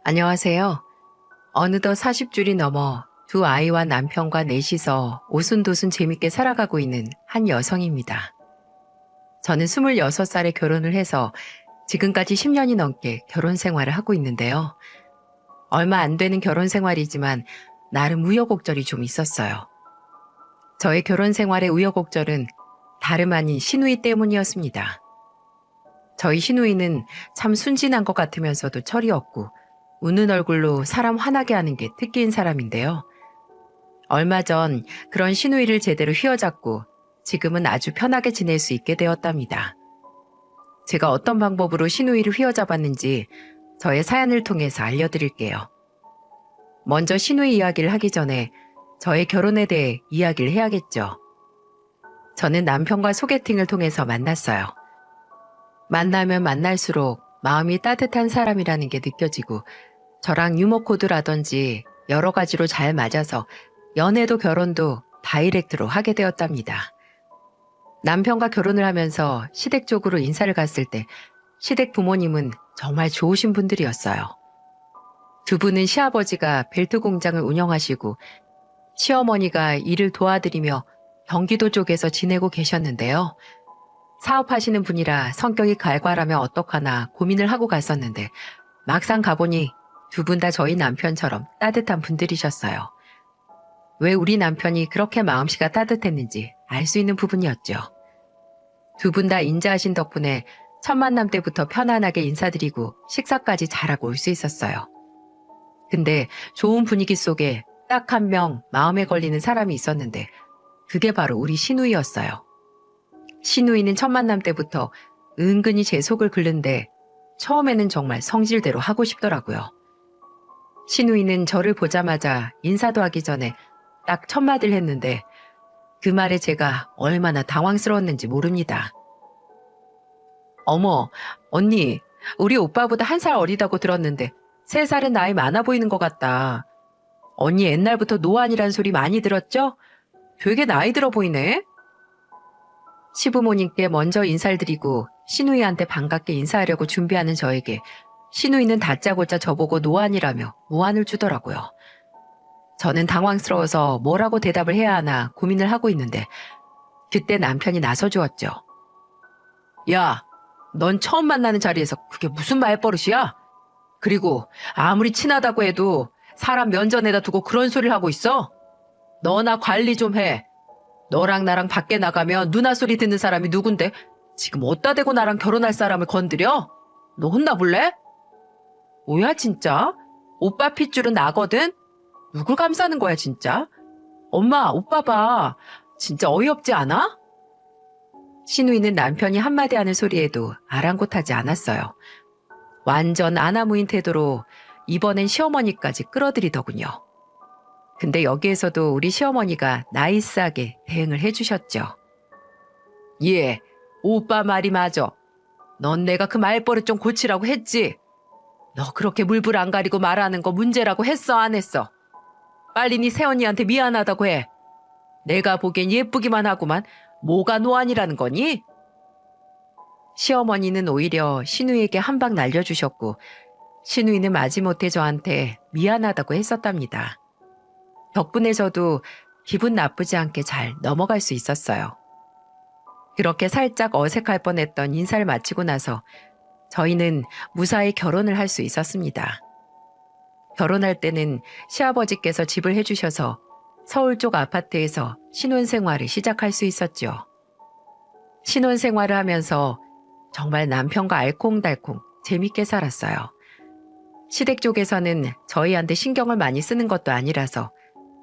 안녕하세요. 어느덧 40줄이 넘어 두 아이와 남편과 넷이서 오순도순 재밌게 살아가고 있는 한 여성입니다. 저는 26살에 결혼을 해서 지금까지 10년이 넘게 결혼 생활을 하고 있는데요. 얼마 안 되는 결혼 생활이지만 나름 우여곡절이 좀 있었어요. 저의 결혼 생활의 우여곡절은 다름 아닌 시누이 때문이었습니다. 저희 시누이는 참 순진한 것 같으면서도 철이 없고 웃는 얼굴로 사람 화나게 하는 게 특기인 사람인데요. 얼마 전 그런 시누이를 제대로 휘어잡고 지금은 아주 편하게 지낼 수 있게 되었답니다. 제가 어떤 방법으로 시누이를 휘어잡았는지 저의 사연을 통해서 알려드릴게요. 먼저 시누이 이야기를 하기 전에 저의 결혼에 대해 이야기를 해야겠죠. 저는 남편과 소개팅을 통해서 만났어요. 만나면 만날수록 마음이 따뜻한 사람이라는 게 느껴지고 저랑 유머 코드라든지 여러 가지로 잘 맞아서 연애도 결혼도 다이렉트로 하게 되었답니다. 남편과 결혼을 하면서 시댁 쪽으로 인사를 갔을 때 시댁 부모님은 정말 좋으신 분들이었어요. 두 분은 시아버지가 벨트 공장을 운영하시고 시어머니가 일을 도와드리며 경기도 쪽에서 지내고 계셨는데요. 사업하시는 분이라 성격이 갈갈하면 어떡하나 고민을 하고 갔었는데 막상 가보니 두 분 다 저희 남편처럼 따뜻한 분들이셨어요. 왜 우리 남편이 그렇게 마음씨가 따뜻했는지 알 수 있는 부분이었죠. 두 분 다 인자하신 덕분에 첫 만남 때부터 편안하게 인사드리고 식사까지 잘하고 올 수 있었어요. 근데 좋은 분위기 속에 딱 한 명 마음에 걸리는 사람이 있었는데 그게 바로 우리 시누이였어요. 시누이는 첫 만남 때부터 은근히 제 속을 긁는데 처음에는 정말 성질대로 하고 싶더라고요. 시누이는 저를 보자마자 인사도 하기 전에 딱 첫 마디를 했는데 그 말에 제가 얼마나 당황스러웠는지 모릅니다. 어머, 언니, 우리 오빠보다 1살 어리다고 들었는데 3살은 나이 많아 보이는 것 같다. 언니 옛날부터 노안이란 소리 많이 들었죠? 되게 나이 들어 보이네? 시부모님께 먼저 인사를 드리고 시누이한테 반갑게 인사하려고 준비하는 저에게 시누이는 다짜고짜 저보고 노안이라며 무안을 주더라고요. 저는 당황스러워서 뭐라고 대답을 해야 하나 고민을 하고 있는데 그때 남편이 나서주었죠. 야, 넌 처음 만나는 자리에서 그게 무슨 말버릇이야? 그리고 아무리 친하다고 해도 사람 면전에다 두고 그런 소리를 하고 있어? 너나 관리 좀 해. 너랑 나랑 밖에 나가면 누나 소리 듣는 사람이 누군데 지금 어디다 대고 나랑 결혼할 사람을 건드려? 너 혼나볼래? 뭐야 진짜? 오빠 핏줄은 나거든? 누굴 감싸는 거야 진짜? 엄마, 오빠 봐. 진짜 어이없지 않아? 시누이는 남편이 한마디 하는 소리에도 아랑곳하지 않았어요. 완전 아나무인 태도로 이번엔 시어머니까지 끌어들이더군요. 근데 여기에서도 우리 시어머니가 나이스하게 대응을 해주셨죠. 예, 오빠 말이 맞아. 넌 내가 그 말버릇 좀 고치라고 했지. 너 그렇게 물불 안 가리고 말하는 거 문제라고 했어 안 했어? 빨리 네 새언니한테 미안하다고 해. 내가 보기엔 예쁘기만 하구만 뭐가 노안이라는 거니? 시어머니는 오히려 시누이에게 한 방 날려주셨고 시누이는 마지못해 저한테 미안하다고 했었답니다. 덕분에 저도 기분 나쁘지 않게 잘 넘어갈 수 있었어요. 그렇게 살짝 어색할 뻔했던 인사를 마치고 나서 저희는 무사히 결혼을 할 수 있었습니다. 결혼할 때는 시아버지께서 집을 해주셔서 서울 쪽 아파트에서 신혼생활을 시작할 수 있었죠. 신혼생활을 하면서 정말 남편과 알콩달콩 재밌게 살았어요. 시댁 쪽에서는 저희한테 신경을 많이 쓰는 것도 아니라서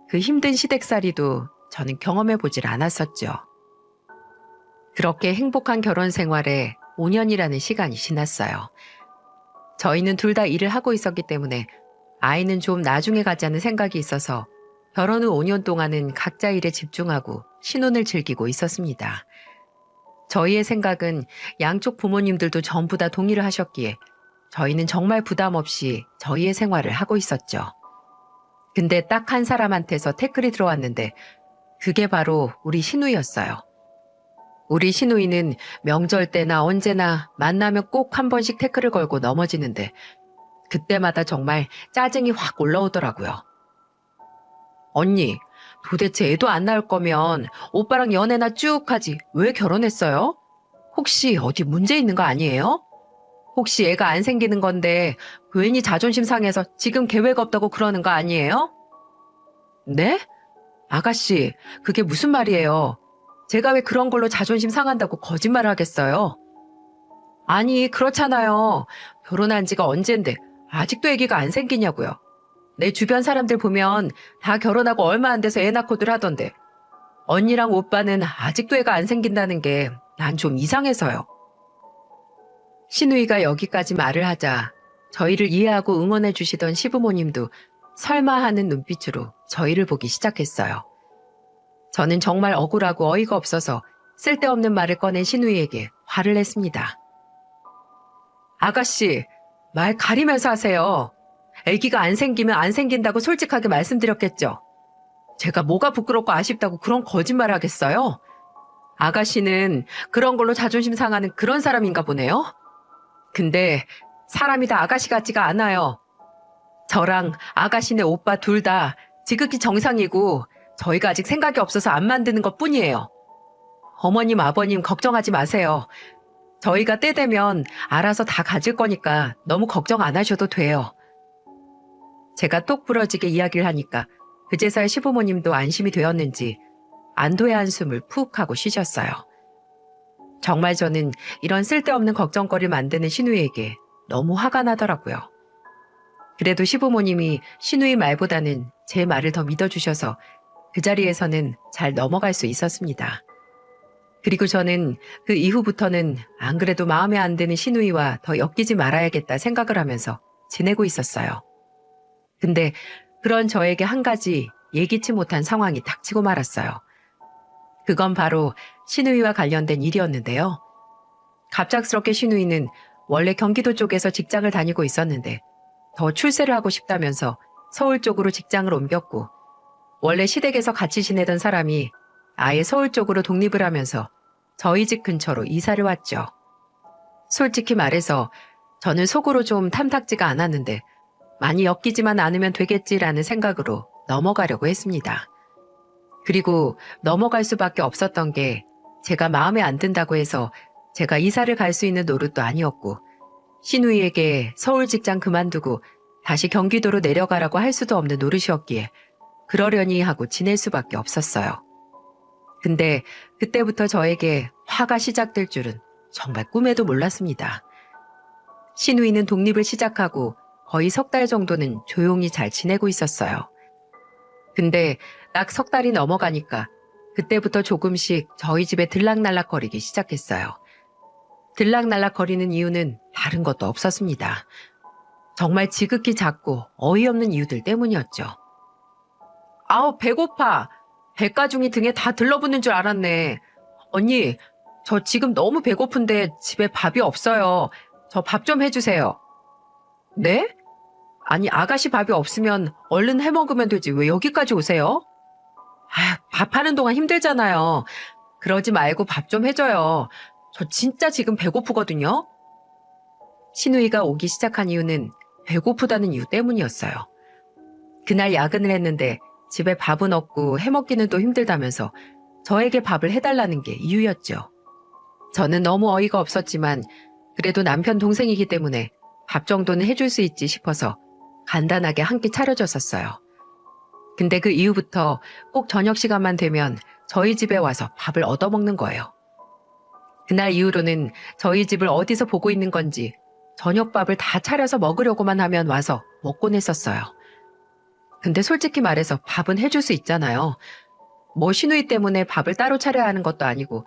그 힘든 시댁살이도 저는 경험해보질 않았었죠. 그렇게 행복한 결혼 생활에 5년이라는 시간이 지났어요. 저희는 둘 다 일을 하고 있었기 때문에 아이는 좀 나중에 가자는 생각이 있어서 결혼 후 5년 동안은 각자 일에 집중하고 신혼을 즐기고 있었습니다. 저희의 생각은 양쪽 부모님들도 전부 다 동의를 하셨기에 저희는 정말 부담 없이 저희의 생활을 하고 있었죠. 근데 딱 한 사람한테서 태클이 들어왔는데 그게 바로 우리 시누이였어요. 우리 시누이는 명절 때나 언제나 만나면 꼭 한 번씩 태클을 걸고 넘어지는데 그때마다 정말 짜증이 확 올라오더라고요. 언니, 도대체 애도 안 낳을 거면 오빠랑 연애나 쭉 하지 왜 결혼했어요? 혹시 어디 문제 있는 거 아니에요? 혹시 애가 안 생기는 건데 괜히 자존심 상해서 지금 계획 없다고 그러는 거 아니에요? 네? 아가씨, 그게 무슨 말이에요? 제가 왜 그런 걸로 자존심 상한다고 거짓말을 하겠어요? 아니, 그렇잖아요. 결혼한 지가 언젠데 아직도 아기가 안 생기냐고요. 내 주변 사람들 보면 다 결혼하고 얼마 안 돼서 애 낳고들 하던데 언니랑 오빠는 아직도 애가 안 생긴다는 게 난 좀 이상해서요. 신우이가 여기까지 말을 하자 저희를 이해하고 응원해 주시던 시부모님도 설마 하는 눈빛으로 저희를 보기 시작했어요. 저는 정말 억울하고 어이가 없어서 쓸데없는 말을 꺼낸 신우이에게 화를 냈습니다. 아가씨, 말 가리면서 하세요. 아기가 안 생기면 안 생긴다고 솔직하게 말씀드렸겠죠. 제가 뭐가 부끄럽고 아쉽다고 그런 거짓말 하겠어요? 아가씨는 그런 걸로 자존심 상하는 그런 사람인가 보네요. 근데 사람이 다 아가씨 같지가 않아요. 저랑 아가씨네 오빠 둘 다 지극히 정상이고 저희가 아직 생각이 없어서 안 만드는 것 뿐이에요. 어머님, 아버님 걱정하지 마세요. 저희가 때 되면 알아서 다 가질 거니까 너무 걱정 안 하셔도 돼요. 제가 똑 부러지게 이야기를 하니까 그제서야 시부모님도 안심이 되었는지 안도의 한숨을 푹 하고 쉬셨어요. 정말 저는 이런 쓸데없는 걱정거리를 만드는 신우이에게 너무 화가 나더라고요. 그래도 시부모님이 신우이 말보다는 제 말을 더 믿어주셔서 그 자리에서는 잘 넘어갈 수 있었습니다. 그리고 저는 그 이후부터는 안 그래도 마음에 안 드는 신우이와 더 엮이지 말아야겠다 생각을 하면서 지내고 있었어요. 근데 그런 저에게 한 가지 예기치 못한 상황이 닥치고 말았어요. 그건 바로 신우이와 관련된 일이었는데요. 갑작스럽게 신우이는 원래 경기도 쪽에서 직장을 다니고 있었는데 더 출세를 하고 싶다면서 서울 쪽으로 직장을 옮겼고 원래 시댁에서 같이 지내던 사람이 아예 서울 쪽으로 독립을 하면서 저희 집 근처로 이사를 왔죠. 솔직히 말해서 저는 속으로 좀 탐탁지가 않았는데 많이 엮이지만 않으면 되겠지라는 생각으로 넘어가려고 했습니다. 그리고 넘어갈 수밖에 없었던 게 제가 마음에 안 든다고 해서 제가 이사를 갈 수 있는 노릇도 아니었고 신우이에게 서울 직장 그만두고 다시 경기도로 내려가라고 할 수도 없는 노릇이었기에 그러려니 하고 지낼 수밖에 없었어요. 근데 그때부터 저에게 화가 시작될 줄은 정말 꿈에도 몰랐습니다. 신우이는 독립을 시작하고 거의 석 달 정도는 조용히 잘 지내고 있었어요. 근데 딱 석 달이 넘어가니까 그때부터 조금씩 저희 집에 들락날락거리기 시작했어요. 들락날락거리는 이유는 다른 것도 없었습니다. 정말 지극히 작고 어이없는 이유들 때문이었죠. 아우, 배고파. 배가중이 등에 다 들러붙는 줄 알았네. 언니, 저 지금 너무 배고픈데 집에 밥이 없어요. 저 밥 좀 해주세요. 네? 아니, 아가씨 밥이 없으면 얼른 해먹으면 되지. 왜 여기까지 오세요? 아, 밥하는 동안 힘들잖아요. 그러지 말고 밥 좀 해줘요. 저 진짜 지금 배고프거든요. 신우이가 오기 시작한 이유는 배고프다는 이유 때문이었어요. 그날 야근을 했는데 집에 밥은 없고 해먹기는 또 힘들다면서 저에게 밥을 해달라는 게 이유였죠. 저는 너무 어이가 없었지만 그래도 남편 동생이기 때문에 밥 정도는 해줄 수 있지 싶어서 간단하게 한 끼 차려줬었어요. 근데 그 이후부터 꼭 저녁 시간만 되면 저희 집에 와서 밥을 얻어먹는 거예요. 그날 이후로는 저희 집을 어디서 보고 있는 건지 저녁밥을 다 차려서 먹으려고만 하면 와서 먹곤 했었어요. 근데 솔직히 말해서 밥은 해줄 수 있잖아요. 뭐 신우이 때문에 밥을 따로 차려야 하는 것도 아니고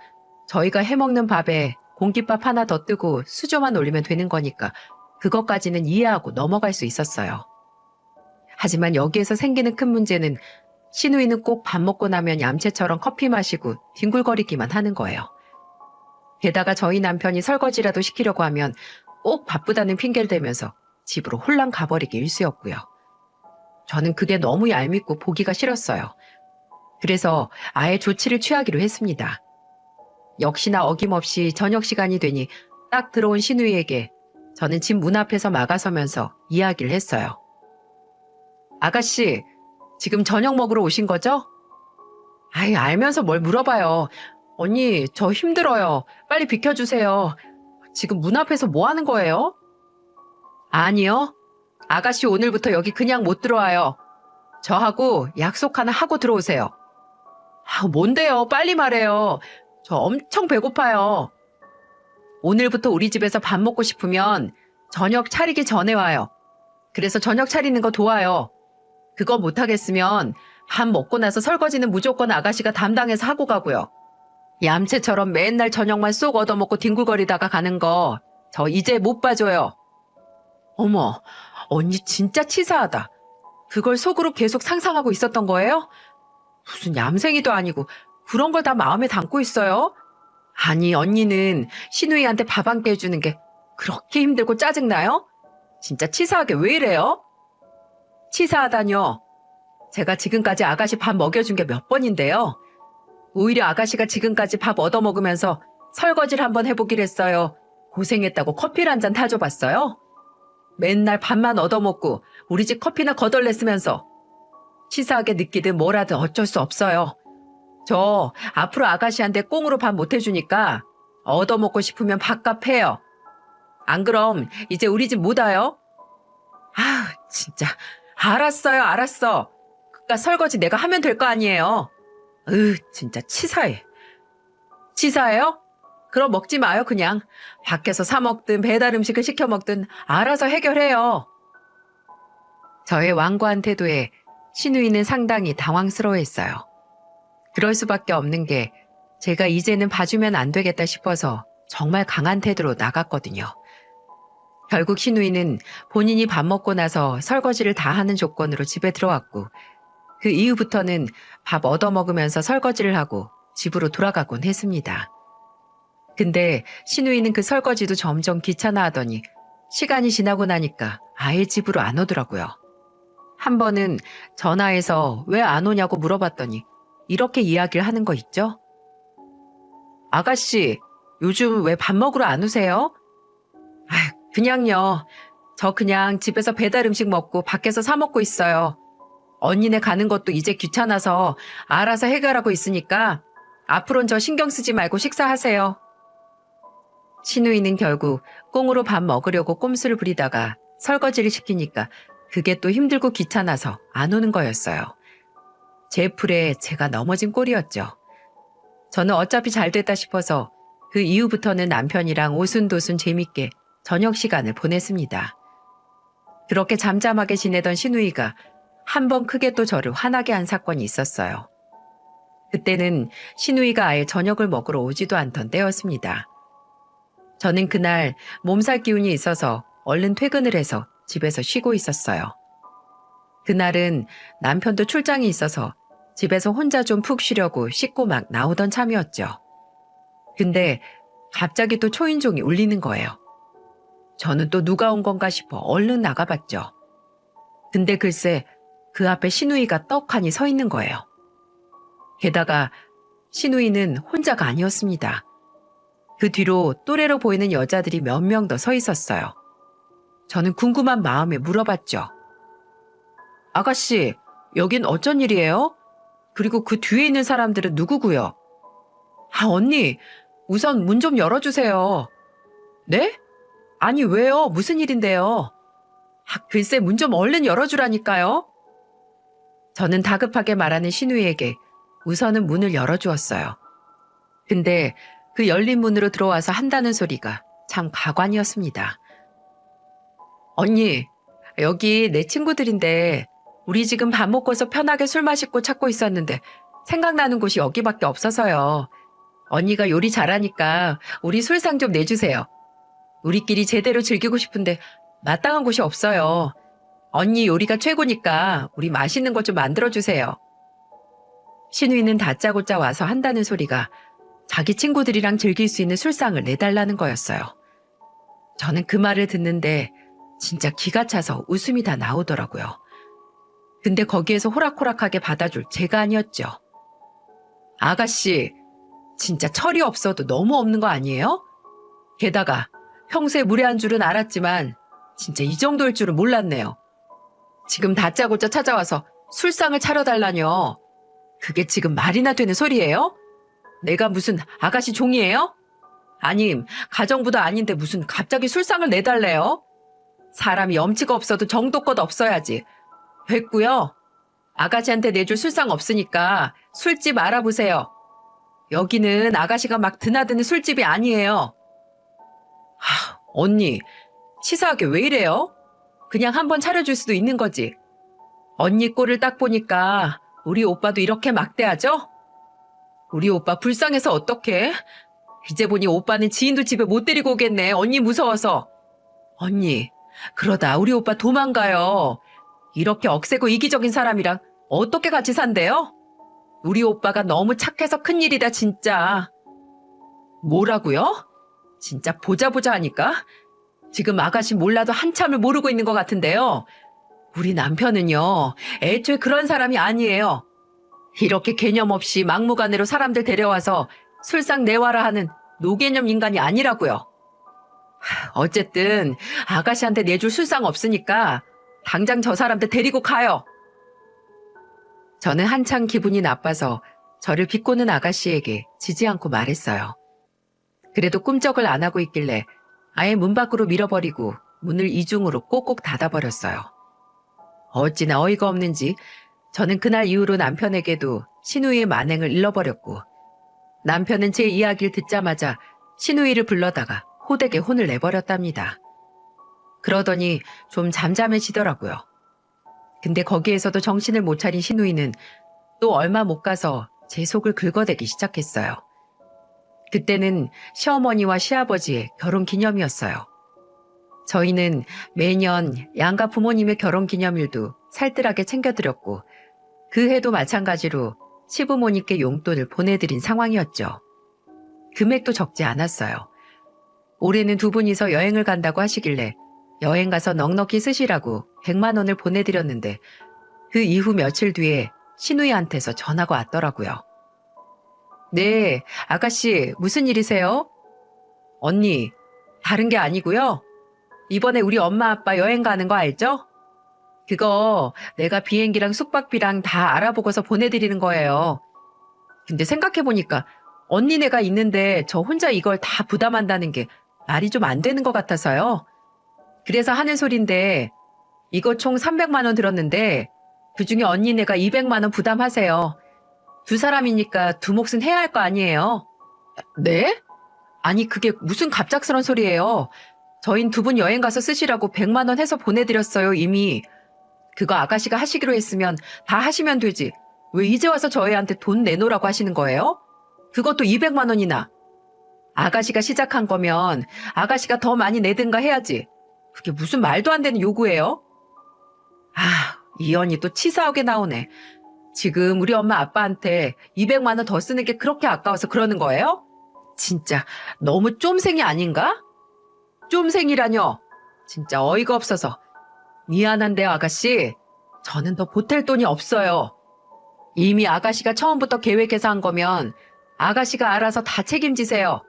저희가 해먹는 밥에 공깃밥 하나 더 뜨고 수저만 올리면 되는 거니까 그것까지는 이해하고 넘어갈 수 있었어요. 하지만 여기에서 생기는 큰 문제는 신우이는 꼭 밥 먹고 나면 얌체처럼 커피 마시고 뒹굴거리기만 하는 거예요. 게다가 저희 남편이 설거지라도 시키려고 하면 꼭 바쁘다는 핑계를 대면서 집으로 홀랑 가버리기 일쑤였고요. 저는 그게 너무 얄밉고 보기가 싫었어요. 그래서 아예 조치를 취하기로 했습니다. 역시나 어김없이 저녁 시간이 되니 딱 들어온 신우이에게 저는 집 문 앞에서 막아서면서 이야기를 했어요. 아가씨, 지금 저녁 먹으러 오신 거죠? 아이, 알면서 뭘 물어봐요. 언니, 저 힘들어요. 빨리 비켜주세요. 지금 문 앞에서 뭐 하는 거예요? 아니요. 아가씨 오늘부터 여기 그냥 못 들어와요. 저하고 약속 하나 하고 들어오세요. 아, 뭔데요? 빨리 말해요. 저 엄청 배고파요. 오늘부터 우리 집에서 밥 먹고 싶으면 저녁 차리기 전에 와요. 그래서 저녁 차리는 거 도와요. 그거 못하겠으면 밥 먹고 나서 설거지는 무조건 아가씨가 담당해서 하고 가고요. 얌체처럼 맨날 저녁만 쏙 얻어먹고 뒹굴거리다가 가는 거 저 이제 못 봐줘요. 어머, 언니 진짜 치사하다. 그걸 속으로 계속 상상하고 있었던 거예요? 무슨 얌생이도 아니고 그런 걸 다 마음에 담고 있어요? 아니, 언니는 신우이한테 밥 한 끼 해주는 게 그렇게 힘들고 짜증나요? 진짜 치사하게 왜 이래요? 치사하다뇨. 제가 지금까지 아가씨 밥 먹여준 게 몇 번인데요. 오히려 아가씨가 지금까지 밥 얻어먹으면서 설거지를 한번 해보기로 했어요. 고생했다고 커피를 한 잔 타줘봤어요? 맨날 밥만 얻어먹고 우리 집 커피나 거덜내 쓰면서 치사하게 느끼든 뭐라든 어쩔 수 없어요. 저 앞으로 아가씨한테 꽁으로 밥 못 해주니까 얻어먹고 싶으면 밥값 해요. 안 그럼 이제 우리 집 못 와요? 아, 진짜. 알았어요, 알았어. 그니까 설거지 내가 하면 될 거 아니에요. 진짜 치사해. 치사해요? 그럼 먹지 마요, 그냥. 밖에서 사 먹든 배달 음식을 시켜 먹든 알아서 해결해요. 저의 완고한 태도에 신우이는 상당히 당황스러워했어요. 그럴 수밖에 없는 게 제가 이제는 봐주면 안 되겠다 싶어서 정말 강한 태도로 나갔거든요. 결국 신우이는 본인이 밥 먹고 나서 설거지를 다 하는 조건으로 집에 들어왔고 그 이후부터는 밥 얻어먹으면서 설거지를 하고 집으로 돌아가곤 했습니다. 근데 신우이는 그 설거지도 점점 귀찮아하더니 시간이 지나고 나니까 아예 집으로 안 오더라고요. 한 번은 전화해서 왜 안 오냐고 물어봤더니 이렇게 이야기를 하는 거 있죠? 아가씨, 요즘 왜 밥 먹으러 안 오세요? 그냥요. 저 그냥 집에서 배달 음식 먹고 밖에서 사 먹고 있어요. 언니네 가는 것도 이제 귀찮아서 알아서 해결하고 있으니까 앞으로는 저 신경 쓰지 말고 식사하세요. 신우이는 결국 꽁으로 밥 먹으려고 꼼수를 부리다가 설거지를 시키니까 그게 또 힘들고 귀찮아서 안 오는 거였어요. 제 풀에 제가 넘어진 꼴이었죠. 저는 어차피 잘 됐다 싶어서 그 이후부터는 남편이랑 오순도순 재밌게 저녁 시간을 보냈습니다. 그렇게 잠잠하게 지내던 신우이가 한 번 크게 또 저를 화나게 한 사건이 있었어요. 그때는 신우이가 아예 저녁을 먹으러 오지도 않던 때였습니다. 저는 그날 몸살 기운이 있어서 얼른 퇴근을 해서 집에서 쉬고 있었어요. 그날은 남편도 출장이 있어서 집에서 혼자 좀 푹 쉬려고 씻고 막 나오던 참이었죠. 근데 갑자기 또 초인종이 울리는 거예요. 저는 또 누가 온 건가 싶어 얼른 나가봤죠. 근데 글쎄 그 앞에 신우이가 떡하니 서 있는 거예요. 게다가 신우이는 혼자가 아니었습니다. 그 뒤로 또래로 보이는 여자들이 몇 명 더 서 있었어요. 저는 궁금한 마음에 물어봤죠. 아가씨, 여긴 어쩐 일이에요? 그리고 그 뒤에 있는 사람들은 누구고요? 언니, 우선 문 좀 열어주세요. 네? 아니, 왜요? 무슨 일인데요? 글쎄 문 좀 얼른 열어주라니까요. 저는 다급하게 말하는 신우이에게 우선은 문을 열어주었어요. 근데 그 열린 문으로 들어와서 한다는 소리가 참 가관이었습니다. 언니, 여기 내 친구들인데 우리 지금 밥 먹고서 편하게 술 마시고 찾고 있었는데 생각나는 곳이 여기밖에 없어서요. 언니가 요리 잘하니까 우리 술상 좀 내주세요. 우리끼리 제대로 즐기고 싶은데 마땅한 곳이 없어요. 언니 요리가 최고니까 우리 맛있는 것 좀 만들어주세요. 신우이는 다짜고짜 와서 한다는 소리가 자기 친구들이랑 즐길 수 있는 술상을 내달라는 거였어요. 저는 그 말을 듣는데 진짜 기가 차서 웃음이 다 나오더라고요. 근데 거기에서 호락호락하게 받아줄 제가 아니었죠. 아가씨, 진짜 철이 없어도 너무 없는 거 아니에요? 게다가 평소에 무례한 줄은 알았지만 진짜 이 정도일 줄은 몰랐네요. 지금 다짜고짜 찾아와서 술상을 차려달라뇨. 그게 지금 말이나 되는 소리예요? 내가 무슨 아가씨 종이에요? 아님 가정부도 아닌데 무슨 갑자기 술상을 내달래요? 사람이 염치가 없어도 정도껏 없어야지. 됐고요. 아가씨한테 내줄 술상 없으니까 술집 알아보세요. 여기는 아가씨가 막 드나드는 술집이 아니에요. 언니, 치사하게 왜 이래요? 그냥 한번 차려줄 수도 있는 거지. 언니 꼴을 딱 보니까 우리 오빠도 이렇게 막대하죠? 우리 오빠 불쌍해서 어떡해? 이제 보니 오빠는 지인도 집에 못 데리고 오겠네. 언니 무서워서. 언니, 그러다 우리 오빠 도망가요. 이렇게 억세고 이기적인 사람이랑 어떻게 같이 산대요? 우리 오빠가 너무 착해서 큰일이다 진짜. 뭐라고요? 진짜 보자 하니까? 지금 아가씨 몰라도 한참을 모르고 있는 것 같은데요. 우리 남편은요, 애초에 그런 사람이 아니에요. 이렇게 개념 없이 막무가내로 사람들 데려와서 술상 내와라 하는 노개념 인간이 아니라고요. 어쨌든 아가씨한테 내줄 술상 없으니까 당장 저 사람들 데리고 가요. 저는 한창 기분이 나빠서 저를 비꼬는 아가씨에게 지지 않고 말했어요. 그래도 꿈쩍을 안 하고 있길래 아예 문 밖으로 밀어버리고 문을 이중으로 꼭꼭 닫아버렸어요. 어찌나 어이가 없는지 저는 그날 이후로 남편에게도 신우이의 만행을 일러버렸고 남편은 제 이야기를 듣자마자 신우이를 불러다가 호되게 혼을 내버렸답니다. 그러더니 좀 잠잠해지더라고요. 근데 거기에서도 정신을 못 차린 신우이는 또 얼마 못 가서 제 속을 긁어대기 시작했어요. 그때는 시어머니와 시아버지의 결혼 기념이었어요. 저희는 매년 양가 부모님의 결혼 기념일도 살뜰하게 챙겨드렸고 그 해도 마찬가지로 시부모님께 용돈을 보내드린 상황이었죠. 금액도 적지 않았어요. 올해는 두 분이서 여행을 간다고 하시길래 여행 가서 넉넉히 쓰시라고 100만 원을 보내드렸는데 그 이후 며칠 뒤에 신우이한테서 전화가 왔더라고요. 네, 아가씨 무슨 일이세요? 언니, 다른 게 아니고요. 이번에 우리 엄마 아빠 여행 가는 거 알죠? 그거 내가 비행기랑 숙박비랑 다 알아보고서 보내드리는 거예요. 근데 생각해보니까 언니네가 있는데 저 혼자 이걸 다 부담한다는 게 말이 좀 안 되는 것 같아서요. 그래서 하는 소린데 이거 총 300만 원 들었는데 그중에 언니네가 200만 원 부담하세요. 두 사람이니까 두 몫은 해야 할 거 아니에요. 네? 아니 그게 무슨 갑작스런 소리예요. 저흰 두 분 여행 가서 쓰시라고 100만 원 해서 보내드렸어요 이미. 그거 아가씨가 하시기로 했으면 다 하시면 되지. 왜 이제 와서 저희한테 돈 내놓으라고 하시는 거예요? 그것도 200만 원이나. 아가씨가 시작한 거면 아가씨가 더 많이 내든가 해야지. 그게 무슨 말도 안 되는 요구예요? 이 언니 또 치사하게 나오네. 지금 우리 엄마 아빠한테 200만 원 더 쓰는 게 그렇게 아까워서 그러는 거예요? 진짜 너무 쫌생이 아닌가? 쫌생이라뇨. 진짜 어이가 없어서. 미안한데요 아가씨. 저는 더 보탤 돈이 없어요. 이미 아가씨가 처음부터 계획해서 한 거면 아가씨가 알아서 다 책임지세요.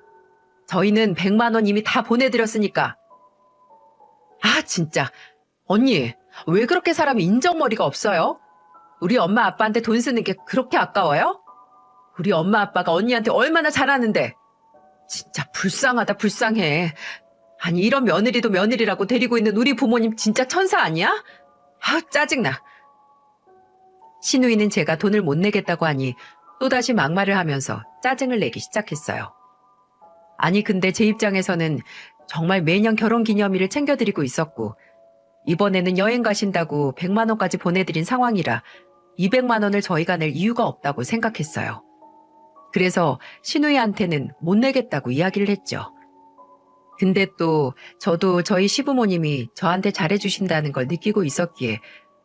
저희는 100만 원 이미 다 보내드렸으니까. 진짜. 언니, 왜 그렇게 사람이 인정머리가 없어요? 우리 엄마 아빠한테 돈 쓰는 게 그렇게 아까워요? 우리 엄마 아빠가 언니한테 얼마나 잘하는데. 진짜 불쌍하다 불쌍해. 아니 이런 며느리도 며느리라고 데리고 있는 우리 부모님 진짜 천사 아니야? 짜증나. 신우이는 제가 돈을 못 내겠다고 하니 또다시 막말을 하면서 짜증을 내기 시작했어요. 아니 근데 제 입장에서는 정말 매년 결혼기념일을 챙겨드리고 있었고 이번에는 여행 가신다고 100만 원까지 보내드린 상황이라 200만 원을 저희가 낼 이유가 없다고 생각했어요. 그래서 신우이한테는 못 내겠다고 이야기를 했죠. 근데 또 저도 저희 시부모님이 저한테 잘해주신다는 걸 느끼고 있었기에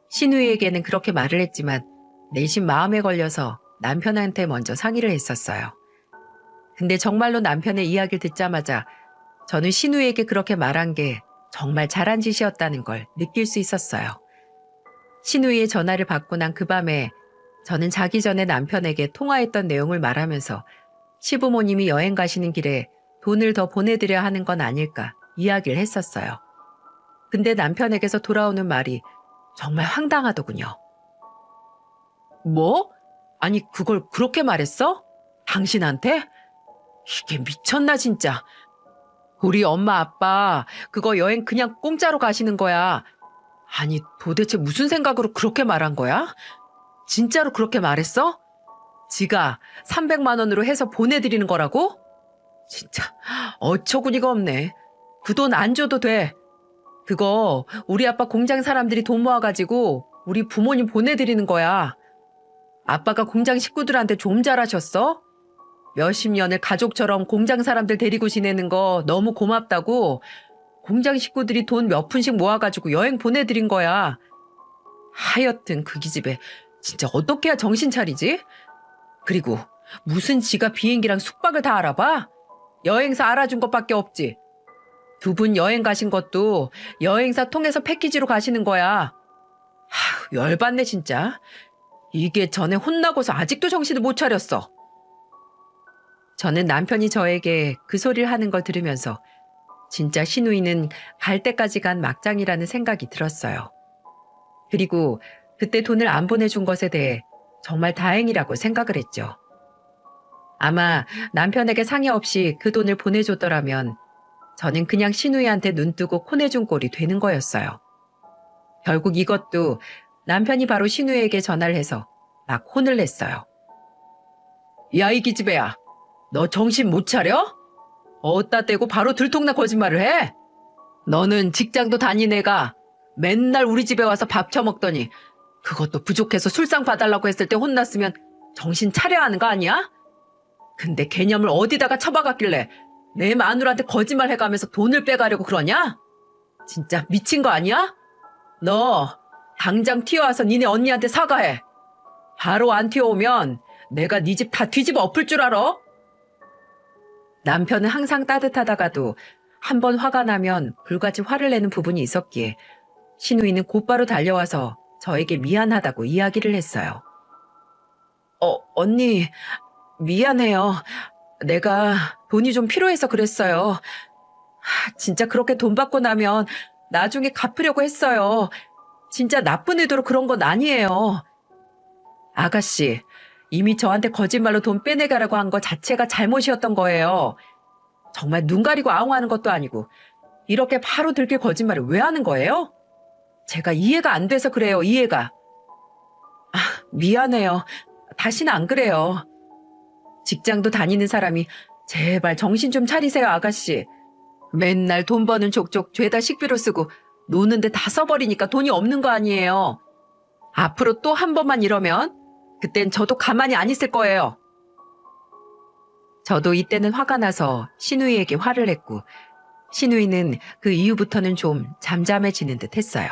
신우이에게는 그렇게 말을 했지만 내심 마음에 걸려서 남편한테 먼저 상의를 했었어요. 근데 정말로 남편의 이야기를 듣자마자 저는 신우이에게 그렇게 말한 게 정말 잘한 짓이었다는 걸 느낄 수 있었어요. 신우이의 전화를 받고 난 그 밤에 저는 자기 전에 남편에게 통화했던 내용을 말하면서 시부모님이 여행 가시는 길에 돈을 더 보내드려야 하는 건 아닐까 이야기를 했었어요. 근데 남편에게서 돌아오는 말이 정말 황당하더군요. 뭐? 아니, 그걸 그렇게 말했어? 당신한테? 이게 미쳤나 진짜. 우리 엄마 아빠 그거 여행 그냥 공짜로 가시는 거야. 아니, 도대체 무슨 생각으로 그렇게 말한 거야? 진짜로 그렇게 말했어? 지가 300만 원으로 해서 보내드리는 거라고? 진짜 어처구니가 없네. 그 돈 안 줘도 돼. 그거 우리 아빠 공장 사람들이 돈 모아가지고 우리 부모님 보내드리는 거야. 아빠가 공장 식구들한테 좀 잘하셨어? 몇십 년을 가족처럼 공장 사람들 데리고 지내는 거 너무 고맙다고 공장 식구들이 돈 몇 푼씩 모아가지고 여행 보내드린 거야. 하여튼 그 기집애 진짜 어떻게 해야 정신 차리지? 그리고 무슨 지가 비행기랑 숙박을 다 알아봐? 여행사 알아준 것밖에 없지. 두 분 여행 가신 것도 여행사 통해서 패키지로 가시는 거야. 열받네 진짜. 이게 전에 혼나고서 아직도 정신을 못 차렸어. 저는 남편이 저에게 그 소리를 하는 걸 들으면서 진짜 시누이는 갈 때까지 간 막장이라는 생각이 들었어요. 그리고 그때 돈을 안 보내준 것에 대해 정말 다행이라고 생각을 했죠. 아마 남편에게 상의 없이 그 돈을 보내줬더라면 저는 그냥 시누이한테 눈뜨고 코 내준 꼴이 되는 거였어요. 결국 이것도 남편이 바로 시누이에게 전화를 해서 막 혼을 냈어요. 야, 이 기집애야. 너 정신 못 차려? 어디다 대고 바로 들통나 거짓말을 해? 너는 직장도 다닌 애가 맨날 우리 집에 와서 밥 처먹더니 그것도 부족해서 술상 봐달라고 했을 때 혼났으면 정신 차려야 하는 거 아니야? 근데 개념을 어디다가 처박았길래 내 마누라한테 거짓말 해가면서 돈을 빼가려고 그러냐? 진짜 미친 거 아니야? 너 당장 튀어와서 니네 언니한테 사과해. 바로 안 튀어오면 내가 네 집 다 뒤집어 엎을 줄 알아? 남편은 항상 따뜻하다가도 한 번 화가 나면 불같이 화를 내는 부분이 있었기에 시누이는 곧바로 달려와서 저에게 미안하다고 이야기를 했어요. 언니, 미안해요. 내가 돈이 좀 필요해서 그랬어요. 진짜 그렇게 돈 받고 나면 나중에 갚으려고 했어요. 진짜 나쁜 의도로 그런 건 아니에요. 아가씨, 이미 저한테 거짓말로 돈 빼내가라고 한 거 자체가 잘못이었던 거예요. 정말 눈 가리고 아웅하는 것도 아니고 이렇게 바로 들킬 거짓말을 왜 하는 거예요? 제가 이해가 안 돼서 그래요, 이해가. 미안해요. 다시는 안 그래요. 직장도 다니는 사람이 제발 정신 좀 차리세요, 아가씨. 맨날 돈 버는 족족 죄다 식비로 쓰고 노는데 다 써버리니까 돈이 없는 거 아니에요. 앞으로 또 한 번만 이러면 그땐 저도 가만히 안 있을 거예요. 저도 이때는 화가 나서 시누이에게 화를 냈고 시누이는 그 이후부터는 좀 잠잠해지는 듯 했어요.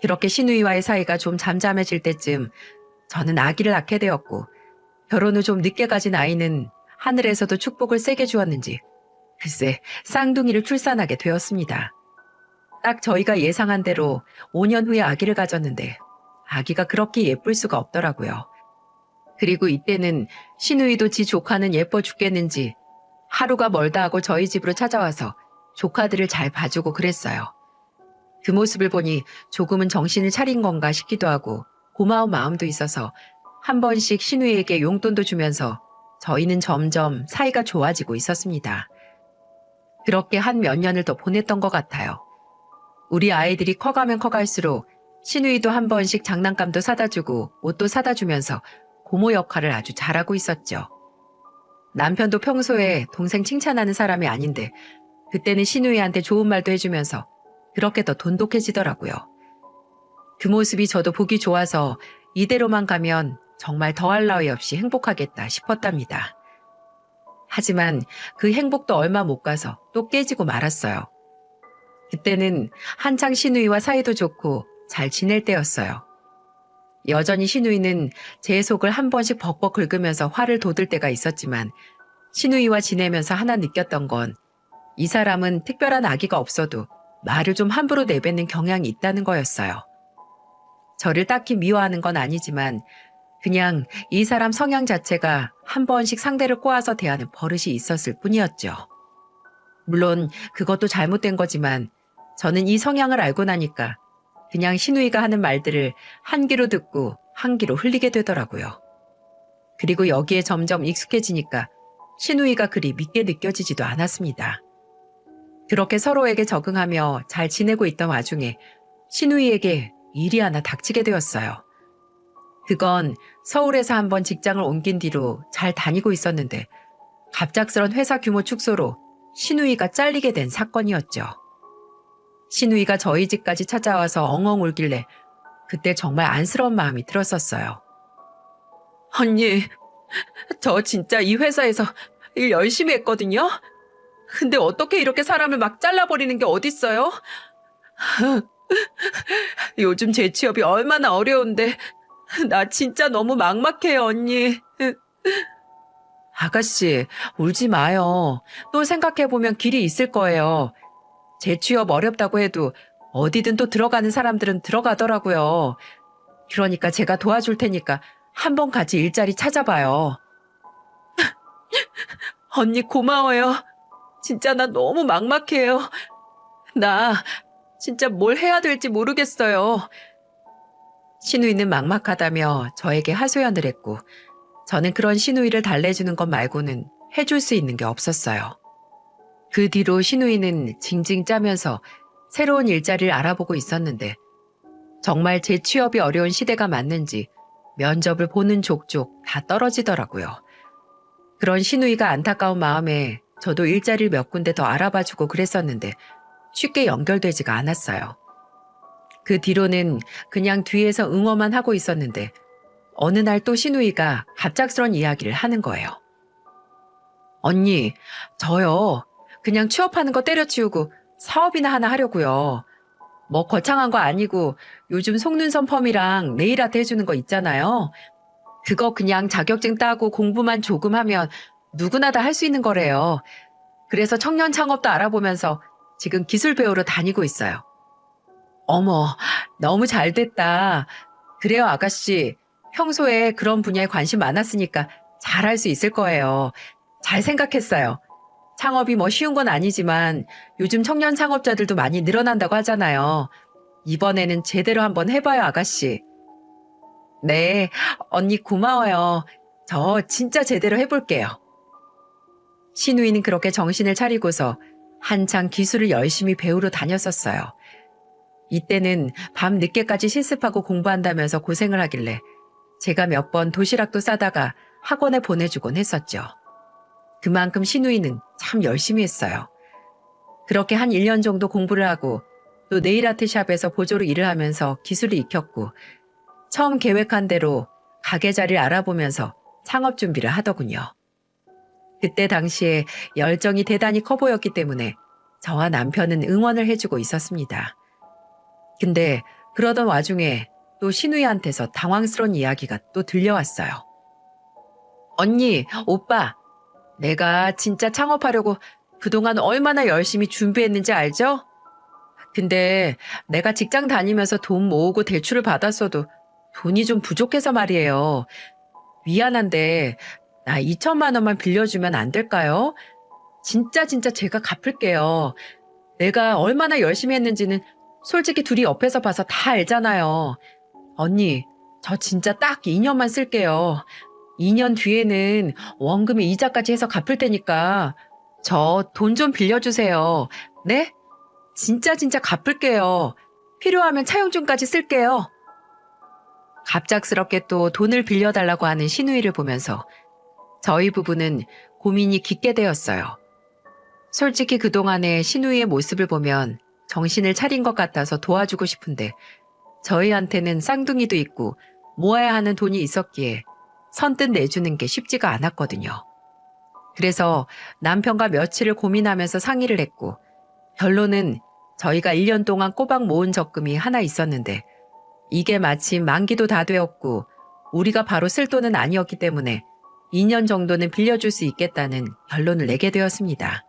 그렇게 시누이와의 사이가 좀 잠잠해질 때쯤 저는 아기를 낳게 되었고 결혼 후 좀 늦게 가진 아이는 하늘에서도 축복을 세게 주었는지 글쎄 쌍둥이를 출산하게 되었습니다. 딱 저희가 예상한 대로 5년 후에 아기를 가졌는데 아기가 그렇게 예쁠 수가 없더라고요. 그리고 이때는 시누이도 지 조카는 예뻐 죽겠는지 하루가 멀다 하고 저희 집으로 찾아와서 조카들을 잘 봐주고 그랬어요. 그 모습을 보니 조금은 정신을 차린 건가 싶기도 하고 고마운 마음도 있어서 한 번씩 시누이에게 용돈도 주면서 저희는 점점 사이가 좋아지고 있었습니다. 그렇게 한 몇 년을 더 보냈던 것 같아요. 우리 아이들이 커가면 커갈수록 시누이도 한 번씩 장난감도 사다 주고 옷도 사다 주면서 고모 역할을 아주 잘하고 있었죠. 남편도 평소에 동생 칭찬하는 사람이 아닌데 그때는 시누이한테 좋은 말도 해주면서 그렇게 더 돈독해지더라고요. 그 모습이 저도 보기 좋아서 이대로만 가면 정말 더할 나위 없이 행복하겠다 싶었답니다. 하지만 그 행복도 얼마 못 가서 또 깨지고 말았어요. 그때는 한창 시누이와 사이도 좋고 잘 지낼 때였어요. 여전히 시누이는 제 속을 한 번씩 벅벅 긁으면서 화를 돋을 때가 있었지만 시누이와 지내면서 하나 느꼈던 건 이 사람은 특별한 악의가 없어도 말을 좀 함부로 내뱉는 경향이 있다는 거였어요. 저를 딱히 미워하는 건 아니지만 그냥 이 사람 성향 자체가 한 번씩 상대를 꼬아서 대하는 버릇이 있었을 뿐이었죠. 물론 그것도 잘못된 거지만 저는 이 성향을 알고 나니까 그냥 신우이가 하는 말들을 한 귀로 듣고 한 귀로 흘리게 되더라고요. 그리고 여기에 점점 익숙해지니까 신우이가 그리 믿게 느껴지지도 않았습니다. 그렇게 서로에게 적응하며 잘 지내고 있던 와중에 신우이에게 일이 하나 닥치게 되었어요. 그건 서울에서 한번 직장을 옮긴 뒤로 잘 다니고 있었는데 갑작스런 회사 규모 축소로 신우이가 잘리게 된 사건이었죠. 신우이가 저희 집까지 찾아와서 엉엉 울길래 그때 정말 안쓰러운 마음이 들었었어요. 언니, 저 진짜 이 회사에서 일 열심히 했거든요? 근데 어떻게 이렇게 사람을 막 잘라버리는 게 어딨어요? 요즘 제 취업이 얼마나 어려운데 나 진짜 너무 막막해요, 언니. 아가씨, 울지 마요. 또 생각해보면 길이 있을 거예요. 제 취업 어렵다고 해도 어디든 또 들어가는 사람들은 들어가더라고요. 그러니까 제가 도와줄 테니까 한번 같이 일자리 찾아봐요. 언니 고마워요. 진짜 나 너무 막막해요. 나 진짜 뭘 해야 될지 모르겠어요. 신우이는 막막하다며 저에게 하소연을 했고 저는 그런 신우이를 달래주는 것 말고는 해줄 수 있는 게 없었어요. 그 뒤로 신우이는 징징 짜면서 새로운 일자리를 알아보고 있었는데 정말 제 취업이 어려운 시대가 맞는지 면접을 보는 족족 다 떨어지더라고요. 그런 신우이가 안타까운 마음에 저도 일자리를 몇 군데 더 알아봐주고 그랬었는데 쉽게 연결되지가 않았어요. 그 뒤로는 그냥 뒤에서 응원만 하고 있었는데 어느 날 또 신우이가 갑작스런 이야기를 하는 거예요. 언니, 저요. 그냥 취업하는 거 때려치우고 사업이나 하나 하려고요. 뭐 거창한 거 아니고 요즘 속눈썹 펌이랑 네일 아트 해주는 거 있잖아요. 그거 그냥 자격증 따고 공부만 조금 하면 누구나 다 할 수 있는 거래요. 그래서 청년 창업도 알아보면서 지금 기술 배우러 다니고 있어요. 어머, 너무 잘 됐다. 그래요, 아가씨. 평소에 그런 분야에 관심 많았으니까 잘할 수 있을 거예요. 잘 생각했어요. 창업이 뭐 쉬운 건 아니지만 요즘 청년 창업자들도 많이 늘어난다고 하잖아요. 이번에는 제대로 한번 해봐요, 아가씨. 네, 언니 고마워요. 저 진짜 제대로 해볼게요. 신우이는 그렇게 정신을 차리고서 한창 기술을 열심히 배우러 다녔었어요. 이때는 밤 늦게까지 실습하고 공부한다면서 고생을 하길래 제가 몇 번 도시락도 싸다가 학원에 보내주곤 했었죠. 그만큼 신우이는 참 열심히 했어요. 그렇게 한 1년 정도 공부를 하고 또 네일아트 샵에서 보조로 일을 하면서 기술을 익혔고 처음 계획한 대로 가게 자리를 알아보면서 창업 준비를 하더군요. 그때 당시에 열정이 대단히 커 보였기 때문에 저와 남편은 응원을 해주고 있었습니다. 근데 그러던 와중에 또 신우이한테서 당황스러운 이야기가 또 들려왔어요. 언니, 오빠, 내가 진짜 창업하려고 그동안 얼마나 열심히 준비했는지 알죠? 근데 내가 직장 다니면서 돈 모으고 대출을 받았어도 돈이 좀 부족해서 말이에요. 미안한데 나 2천만 원만 빌려주면 안 될까요? 진짜 제가 갚을게요. 내가 얼마나 열심히 했는지는 솔직히 둘이 옆에서 봐서 다 알잖아요. 언니, 저 진짜 딱 2년만 쓸게요. 2년 뒤에는 원금에 이자까지 해서 갚을 테니까 저 돈 좀 빌려주세요. 네? 진짜 갚을게요. 필요하면 차용증까지 쓸게요. 갑작스럽게 또 돈을 빌려달라고 하는 신우이를 보면서 저희 부부는 고민이 깊게 되었어요. 솔직히 그동안의 신우이의 모습을 보면 정신을 차린 것 같아서 도와주고 싶은데 저희한테는 쌍둥이도 있고 모아야 하는 돈이 있었기에 선뜻 내주는 게 쉽지가 않았거든요. 그래서 남편과 며칠을 고민하면서 상의를 했고 결론은 저희가 1년 동안 꼬박 모은 적금이 하나 있었는데 이게 마침 만기도 다 되었고 우리가 바로 쓸 돈은 아니었기 때문에 2년 정도는 빌려줄 수 있겠다는 결론을 내게 되었습니다.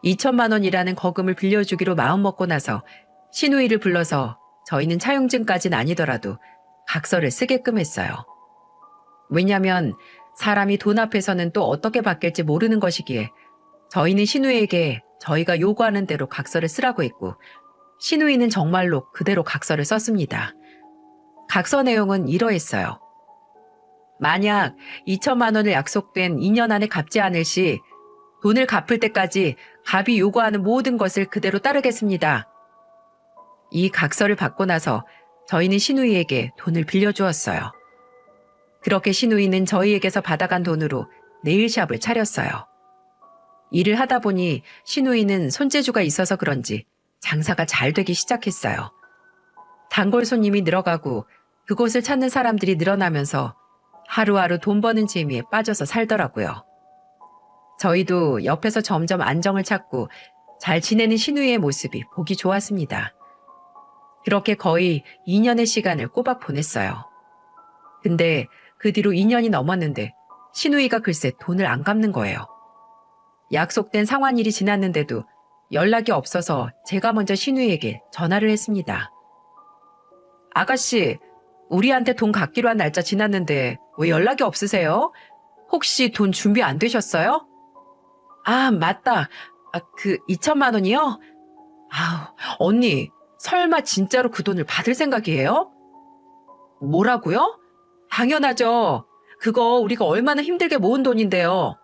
2천만 원이라는 거금을 빌려주기로 마음먹고 나서 신우이를 불러서 저희는 차용증까지는 아니더라도 각서를 쓰게끔 했어요. 왜냐하면 사람이 돈 앞에서는 또 어떻게 바뀔지 모르는 것이기에 저희는 신우이에게 저희가 요구하는 대로 각서를 쓰라고 했고 신우이는 정말로 그대로 각서를 썼습니다. 각서 내용은 이러했어요. 만약 2천만 원을 약속된 2년 안에 갚지 않을 시 돈을 갚을 때까지 갑이 요구하는 모든 것을 그대로 따르겠습니다. 이 각서를 받고 나서 저희는 신우이에게 돈을 빌려주었어요. 그렇게 신우이는 저희에게서 받아간 돈으로 네일샵을 차렸어요. 일을 하다 보니 신우이는 손재주가 있어서 그런지 장사가 잘 되기 시작했어요. 단골 손님이 늘어가고 그곳을 찾는 사람들이 늘어나면서 하루하루 돈 버는 재미에 빠져서 살더라고요. 저희도 옆에서 점점 안정을 찾고 잘 지내는 신우이의 모습이 보기 좋았습니다. 그렇게 거의 2년의 시간을 꼬박 보냈어요. 근데 그 뒤로 2년이 넘었는데 신우이가 글쎄 돈을 안 갚는 거예요. 약속된 상환일이 지났는데도 연락이 없어서 제가 먼저 신우이에게 전화를 했습니다. 아가씨, 우리한테 돈 갚기로 한 날짜 지났는데 왜 연락이 없으세요? 혹시 돈 준비 안 되셨어요? 아, 맞다. 그 2천만 원이요? 아우, 언니, 설마 진짜로 그 돈을 받을 생각이에요? 뭐라고요? 당연하죠. 그거 우리가 얼마나 힘들게 모은 돈인데요.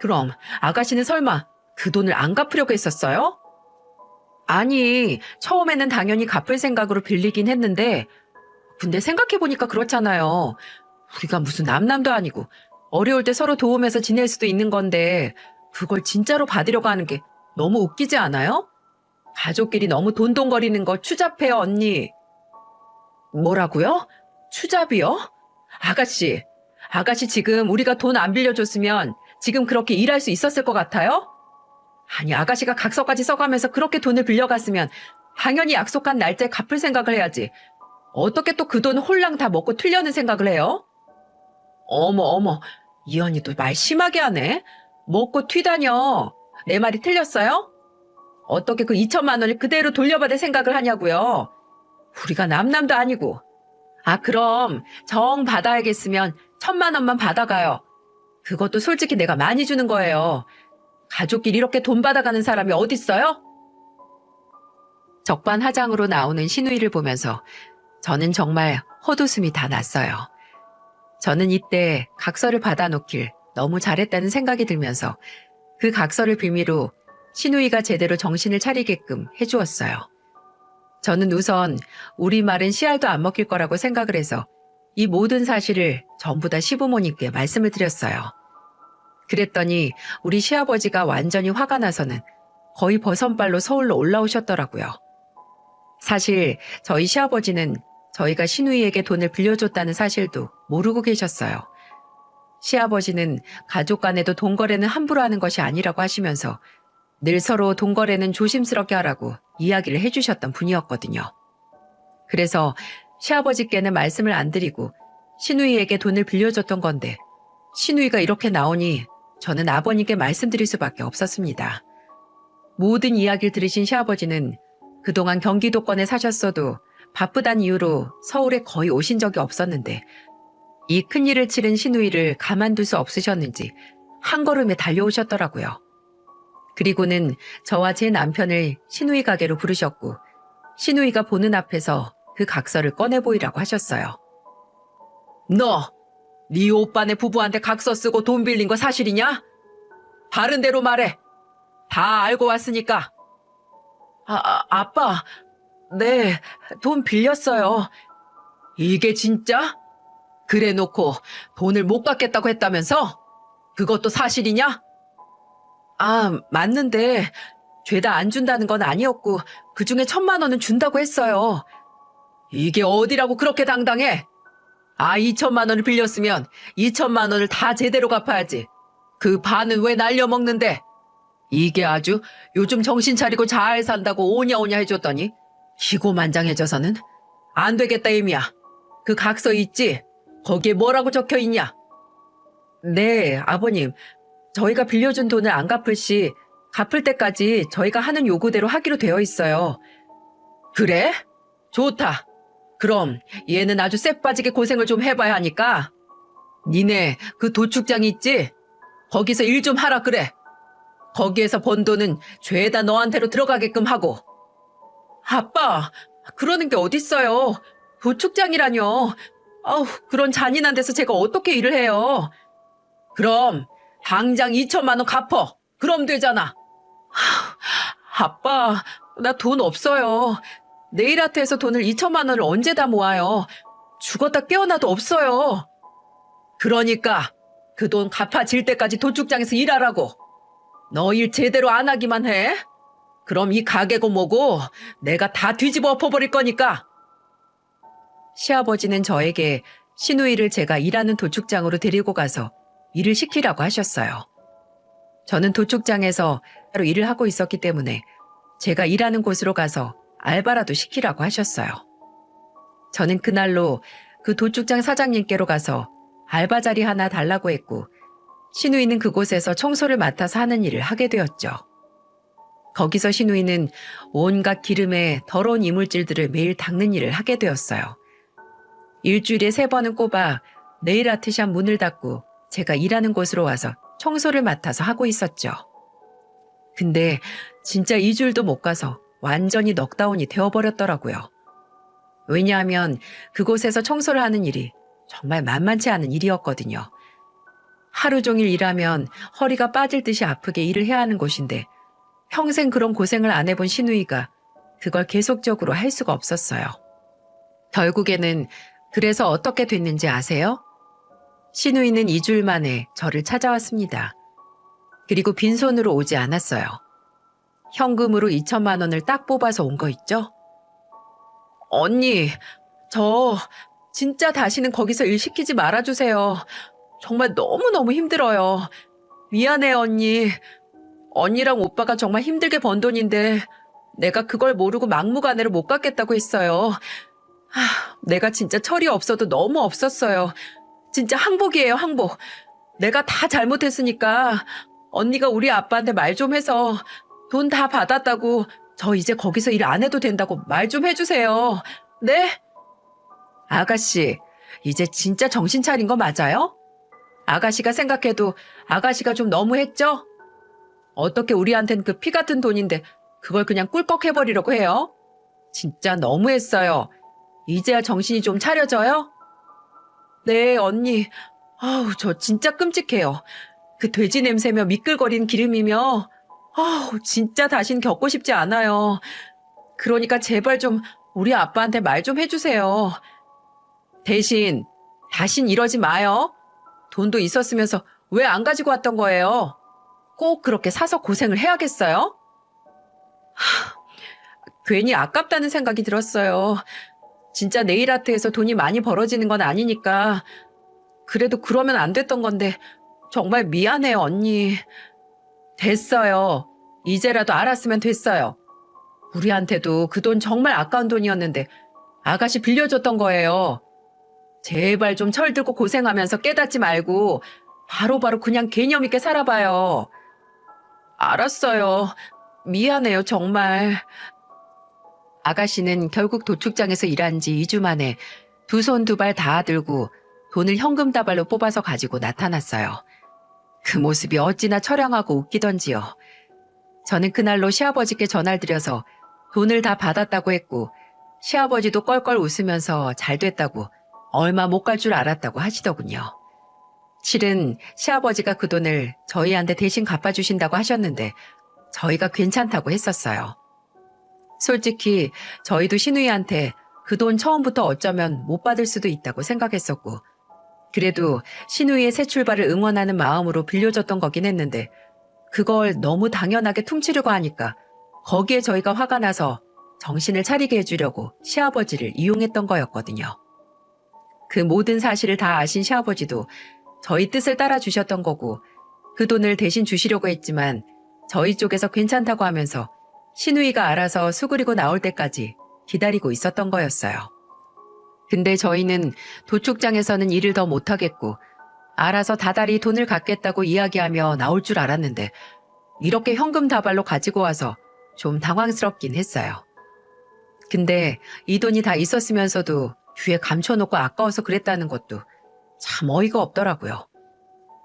그럼 아가씨는 설마 그 돈을 안 갚으려고 했었어요? 아니, 처음에는 당연히 갚을 생각으로 빌리긴 했는데 근데 생각해보니까 그렇잖아요. 우리가 무슨 남남도 아니고 어려울 때 서로 도우면서 지낼 수도 있는 건데 그걸 진짜로 받으려고 하는 게 너무 웃기지 않아요? 가족끼리 너무 돈돈거리는 거 추잡해요, 언니. 뭐라고요? 추잡이요? 아가씨 지금 우리가 돈 안 빌려줬으면 지금 그렇게 일할 수 있었을 것 같아요? 아니, 아가씨가 각서까지 써가면서 그렇게 돈을 빌려갔으면 당연히 약속한 날짜에 갚을 생각을 해야지. 어떻게 또 그 돈 홀랑 다 먹고 튀려는 생각을 해요? 어머, 이 언니도 말 심하게 하네. 먹고 튀다녀. 내 말이 틀렸어요? 어떻게 그 2천만 원을 그대로 돌려받을 생각을 하냐고요. 우리가 남남도 아니고. 그럼 정 받아야겠으면 1,000만 원만 받아가요. 그것도 솔직히 내가 많이 주는 거예요. 가족끼리 이렇게 돈 받아가는 사람이 어딨어요? 적반하장으로 나오는 신우이를 보면서 저는 정말 헛웃음이 다 났어요. 저는 이때 각서를 받아놓길 너무 잘했다는 생각이 들면서 그 각서를 빌미로 신우이가 제대로 정신을 차리게끔 해주었어요. 저는 우선 우리 말은 씨알도 안 먹힐 거라고 생각을 해서 이 모든 사실을 전부 다 시부모님께 말씀을 드렸어요. 그랬더니 우리 시아버지가 완전히 화가 나서는 거의 버선발로 서울로 올라오셨더라고요. 사실 저희 시아버지는 저희가 신우이에게 돈을 빌려줬다는 사실도 모르고 계셨어요. 시아버지는 가족 간에도 돈 거래는 함부로 하는 것이 아니라고 하시면서 늘 서로 돈 거래는 조심스럽게 하라고 이야기를 해주셨던 분이었거든요. 그래서 시아버지께는 말씀을 안 드리고 신우이에게 돈을 빌려줬던 건데 신우이가 이렇게 나오니 저는 아버님께 말씀드릴 수밖에 없었습니다. 모든 이야기를 들으신 시아버지는 그동안 경기도권에 사셨어도 바쁘단 이유로 서울에 거의 오신 적이 없었는데 이 큰일을 치른 신우이를 가만둘 수 없으셨는지 한 걸음에 달려오셨더라고요. 그리고는 저와 제 남편을 신우이 가게로 부르셨고 신우이가 보는 앞에서 그 각서를 꺼내 보이라고 하셨어요. 네 오빠네 부부한테 각서 쓰고 돈 빌린 거 사실이냐? 바른 대로 말해. 다 알고 왔으니까. 아빠. 네, 돈 빌렸어요. 이게 진짜? 그래 놓고 돈을 못 갚겠다고 했다면서? 그것도 사실이냐? 맞는데 죄다 안 준다는 건 아니었고 그중에 1,000만 원은 준다고 했어요. 이게 어디라고 그렇게 당당해? 2천만 원을 빌렸으면 2천만 원을 다 제대로 갚아야지. 그 반은 왜 날려먹는데? 이게 아주 요즘 정신 차리고 잘 산다고 오냐오냐 해줬더니 기고만장해져서는 안 되겠다 이미야. 그 각서 있지? 거기에 뭐라고 적혀있냐? 네, 아버님. 저희가 빌려준 돈을 안 갚을 시 갚을 때까지 저희가 하는 요구대로 하기로 되어 있어요. 그래? 좋다. 그럼 얘는 아주 쎄 빠지게 고생을 좀 해봐야 하니까 니네 그 도축장 있지? 거기서 일 좀 하라 그래. 거기에서 번 돈은 죄다 너한테로 들어가게끔 하고. 아빠, 그러는 게 어딨어요. 도축장이라뇨. 아우, 그런 잔인한 데서 제가 어떻게 일을 해요. 그럼 당장 2천만 원 갚어. 그럼 되잖아. 아빠, 나 돈 없어요. 네일아트에서 돈을 2천만 원을 언제 다 모아요. 죽었다 깨어나도 없어요. 그러니까 그 돈 갚아질 때까지 도축장에서 일하라고. 너 일 제대로 안 하기만 해. 그럼 이 가게고 뭐고 내가 다 뒤집어 엎어버릴 거니까. 시아버지는 저에게 시누이를 제가 일하는 도축장으로 데리고 가서 일을 시키라고 하셨어요. 저는 도축장에서 따로 일을 하고 있었기 때문에 제가 일하는 곳으로 가서 알바라도 시키라고 하셨어요. 저는 그날로 그 도축장 사장님께로 가서 알바 자리 하나 달라고 했고 시누이는 그곳에서 청소를 맡아서 하는 일을 하게 되었죠. 거기서 시누이는 온갖 기름에 더러운 이물질들을 매일 닦는 일을 하게 되었어요. 일주일에 3번은 꼽아 네일 아트샵 문을 닫고 제가 일하는 곳으로 와서 청소를 맡아서 하고 있었죠. 근데 진짜 2주일도 못 가서 완전히 넉다운이 되어버렸더라고요. 왜냐하면 그곳에서 청소를 하는 일이 정말 만만치 않은 일이었거든요. 하루 종일 일하면 허리가 빠질 듯이 아프게 일을 해야 하는 곳인데 평생 그런 고생을 안 해본 시누이가 그걸 계속적으로 할 수가 없었어요. 결국에는 그래서 어떻게 됐는지 아세요? 시누이는 2주일 만에 저를 찾아왔습니다. 그리고 빈손으로 오지 않았어요. 현금으로 2천만 원을 딱 뽑아서 온 거 있죠? 언니, 저 진짜 다시는 거기서 일 시키지 말아주세요. 정말 너무너무 힘들어요. 미안해요, 언니. 언니랑 오빠가 정말 힘들게 번 돈인데 내가 그걸 모르고 막무가내로 못 갚겠다고 했어요. 내가 진짜 철이 없어도 너무 없었어요. 진짜 항복이에요, 항복. 내가 다 잘못했으니까 언니가 우리 아빠한테 말 좀 해서 돈 다 받았다고 저 이제 거기서 일 안 해도 된다고 말 좀 해주세요. 네? 아가씨, 이제 진짜 정신 차린 거 맞아요? 아가씨가 생각해도 아가씨가 좀 너무했죠? 어떻게 우리한텐 그 피 같은 돈인데 그걸 그냥 꿀꺽 해버리려고 해요? 진짜 너무했어요. 이제야 정신이 좀 차려져요? 네, 언니. 아우, 저 진짜 끔찍해요. 그 돼지 냄새며 미끌거리는 기름이며 아우, 진짜 다신 겪고 싶지 않아요. 그러니까 제발 좀 우리 아빠한테 말 좀 해주세요. 대신 다신 이러지 마요. 돈도 있었으면서 왜 안 가지고 왔던 거예요? 꼭 그렇게 사서 고생을 해야겠어요? 괜히 아깝다는 생각이 들었어요. 진짜 네일아트에서 돈이 많이 벌어지는 건 아니니까. 그래도 그러면 안 됐던 건데 정말 미안해요, 언니. 됐어요. 이제라도 알았으면 됐어요. 우리한테도 그 돈 정말 아까운 돈이었는데 아가씨 빌려줬던 거예요. 제발 좀 철들고 고생하면서 깨닫지 말고 바로바로 그냥 개념 있게 살아봐요. 알았어요. 미안해요, 정말. 아가씨는 결국 도축장에서 일한 지 2주 만에 두 손 두 발 다 들고 돈을 현금 다발로 뽑아서 가지고 나타났어요. 그 모습이 어찌나 처량하고 웃기던지요. 저는 그날로 시아버지께 전화를 드려서 돈을 다 받았다고 했고 시아버지도 껄껄 웃으면서 잘 됐다고 얼마 못 갈 줄 알았다고 하시더군요. 실은 시아버지가 그 돈을 저희한테 대신 갚아주신다고 하셨는데 저희가 괜찮다고 했었어요. 솔직히 저희도 시누이한테 그 돈 처음부터 어쩌면 못 받을 수도 있다고 생각했었고 그래도 시누이의 새 출발을 응원하는 마음으로 빌려줬던 거긴 했는데 그걸 너무 당연하게 퉁치려고 하니까 거기에 저희가 화가 나서 정신을 차리게 해주려고 시아버지를 이용했던 거였거든요. 그 모든 사실을 다 아신 시아버지도 저희 뜻을 따라주셨던 거고 그 돈을 대신 주시려고 했지만 저희 쪽에서 괜찮다고 하면서 시누이가 알아서 수그리고 나올 때까지 기다리고 있었던 거였어요. 근데 저희는 도축장에서는 일을 더 못하겠고 알아서 다달이 돈을 갚겠다고 이야기하며 나올 줄 알았는데 이렇게 현금 다발로 가지고 와서 좀 당황스럽긴 했어요. 근데 이 돈이 다 있었으면서도 뒤에 감춰놓고 아까워서 그랬다는 것도 참 어이가 없더라고요.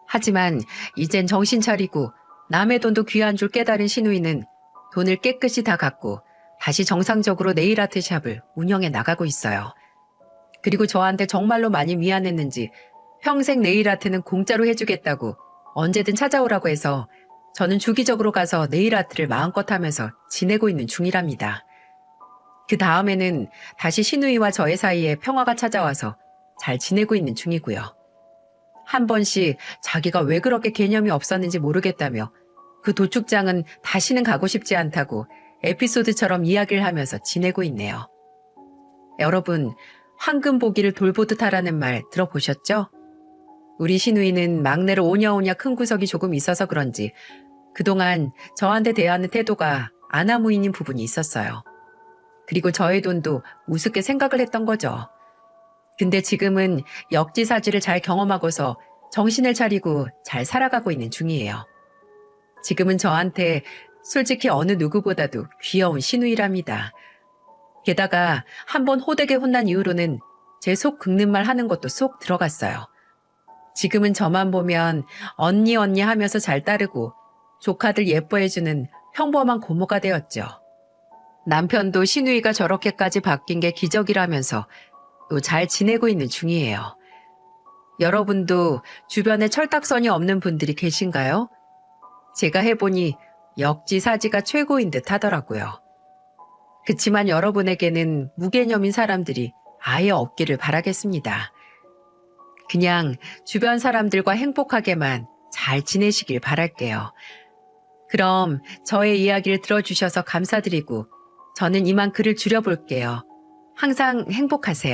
하지만 이젠 정신 차리고 남의 돈도 귀한 줄 깨달은 신우이는 돈을 깨끗이 다 갚고 다시 정상적으로 네일아트 샵을 운영해 나가고 있어요. 그리고 저한테 정말로 많이 미안했는지 평생 네일아트는 공짜로 해주겠다고 언제든 찾아오라고 해서 저는 주기적으로 가서 네일아트를 마음껏 하면서 지내고 있는 중이랍니다. 그 다음에는 다시 신우이와 저의 사이에 평화가 찾아와서 잘 지내고 있는 중이고요. 한 번씩 자기가 왜 그렇게 개념이 없었는지 모르겠다며 그 도축장은 다시는 가고 싶지 않다고 에피소드처럼 이야기를 하면서 지내고 있네요. 여러분, 황금 보기를 돌보듯 하라는 말 들어보셨죠? 우리 신우이는 막내로 오냐오냐 큰 구석이 조금 있어서 그런지 그동안 저한테 대하는 태도가 아나무인인 부분이 있었어요. 그리고 저의 돈도 우습게 생각을 했던 거죠. 근데 지금은 역지사지를 잘 경험하고서 정신을 차리고 잘 살아가고 있는 중이에요. 지금은 저한테 솔직히 어느 누구보다도 귀여운 신우이랍니다. 게다가 한번 호되게 혼난 이후로는 제 속 긁는 말 하는 것도 쏙 들어갔어요. 지금은 저만 보면 언니 언니 하면서 잘 따르고 조카들 예뻐해주는 평범한 고모가 되었죠. 남편도 신우이가 저렇게까지 바뀐 게 기적이라면서 또 잘 지내고 있는 중이에요. 여러분도 주변에 철딱선이 없는 분들이 계신가요? 제가 해보니 역지사지가 최고인 듯 하더라고요. 그치만 여러분에게는 무개념인 사람들이 아예 없기를 바라겠습니다. 그냥 주변 사람들과 행복하게만 잘 지내시길 바랄게요. 그럼 저의 이야기를 들어주셔서 감사드리고 저는 이만 글을 줄여볼게요. 항상 행복하세요.